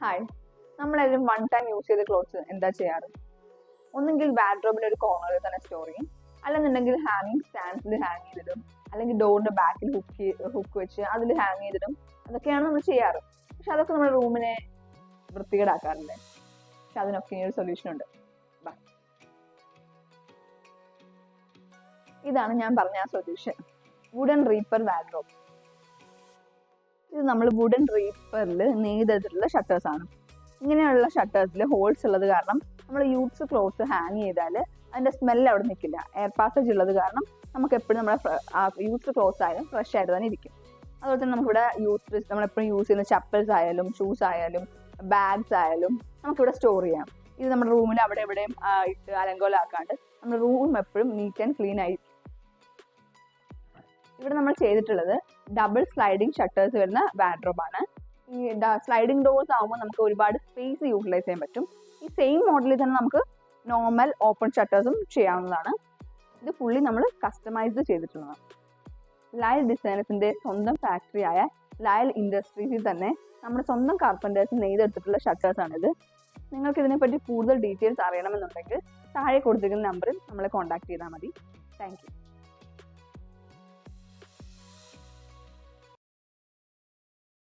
Hi, നമ്മളെല്ലാം one time use ചെയ്ത clothes എന്താ ചെയ്യാറ്? ഒന്നെങ്കിൽ വാർഡ്രോബിന്റെ ഒരു കോർണറിൽ തന്നെ സ്റ്റോർ ചെയ്യും, അല്ലെന്നുണ്ടെങ്കിൽ ഹാങ്ങിങ് സ്റ്റാൻഡ്സിൽ ഹാങ് ചെയ്തിടും, അല്ലെങ്കിൽ ഡോറിന്റെ ബാക്കിൽ ഹുക്ക് വെച്ച് അതിൽ ഹാങ് ചെയ്തിടും. അതൊക്കെയാണ് നമ്മൾ ചെയ്യാറ്. പക്ഷെ അതൊക്കെ നമ്മുടെ റൂമിനെ വൃത്തികേടാക്കാറില്ലേ? പക്ഷെ അതിനൊക്കെ ഇനി ഒരു സൊല്യൂഷൻ ഉണ്ട്. ഇതാണ് ഞാൻ പറഞ്ഞ ആ സൊല്യൂഷൻ, വുഡൻ റീപ്പർ വാർഡ്രോബ്. ഇത് നമ്മൾ വുഡൻ റീപ്പറിൽ നെയ്തെടുത്തിട്ടുള്ള ഷട്ടേഴ്സ് ആണ്. ഇങ്ങനെയുള്ള ഷട്ടേഴ്സിൽ ഹോൾസ് ഉള്ളത് കാരണം നമ്മൾ യൂസ് ക്ലോത്ത്സ് ഹാങ് ചെയ്താൽ അതിന്റെ സ്മെല്ല് അവിടെ നിൽക്കില്ല. എയർ പാസേജ് ഉള്ളത് കാരണം നമുക്ക് എപ്പോഴും നമ്മുടെ യൂസ് ക്ലോത്ത്സ് ആയാലും ഫ്രഷ് ആയിട്ട് തന്നെ ഇരിക്കും. അതുപോലെ തന്നെ നമുക്കിവിടെ നമ്മളെപ്പോഴും യൂസ് ചെയ്യുന്ന ചപ്പൽസ് ആയാലും ഷൂസ് ആയാലും ബാഗ്സ് ആയാലും നമുക്കിവിടെ സ്റ്റോർ ചെയ്യാം. ഇത് നമ്മുടെ റൂമിൽ അവിടെ എവിടെയും ഇട്ട് അലങ്കോലാക്കാണ്ട് നമ്മുടെ റൂം എപ്പോഴും നീറ്റ് ആൻഡ് ക്ലീൻ ആയിരിക്കും. ഇവിടെ നമ്മൾ ചെയ്തിട്ടുള്ളത് ഡബിൾ സ്ലൈഡിങ് ഷട്ടേഴ്സ് വരുന്ന വാർഡ്രോബ് ആണ്. ഈ സ്ലൈഡിങ് ഡോർസ് ആകുമ്പോൾ നമുക്ക് ഒരുപാട് സ്പേസ് യൂട്ടിലൈസ് ചെയ്യാൻ പറ്റും. ഈ സെയിം മോഡലിൽ തന്നെ നമുക്ക് നോർമൽ ഓപ്പൺ ഷട്ടേഴ്സും ചെയ്യാവുന്നതാണ്. ഇത് ഫുള്ളി നമ്മൾ കസ്റ്റമൈസ്ഡ് ചെയ്തിട്ടുള്ളതാണ്. ലയൽ ഡിസൈനേഴ്സിന്റെ സ്വന്തം ഫാക്ടറി ആയ ലയൽ ഇൻഡസ്ട്രീസിൽ തന്നെ നമ്മുടെ സ്വന്തം കാർപ്പൻറ്റേഴ്സ് നെയ്തെടുത്തിട്ടുള്ള ഷട്ടേഴ്സ് ആണിത്. നിങ്ങൾക്ക് ഇതിനെപ്പറ്റി കൂടുതൽ ഡീറ്റെയിൽസ് അറിയണമെന്നുണ്ടെങ്കിൽ താഴെ കൊടുത്തിരിക്കുന്ന നമ്പറിൽ നമ്മളെ കോൺടാക്ട് ചെയ്താൽ മതി. Thank you.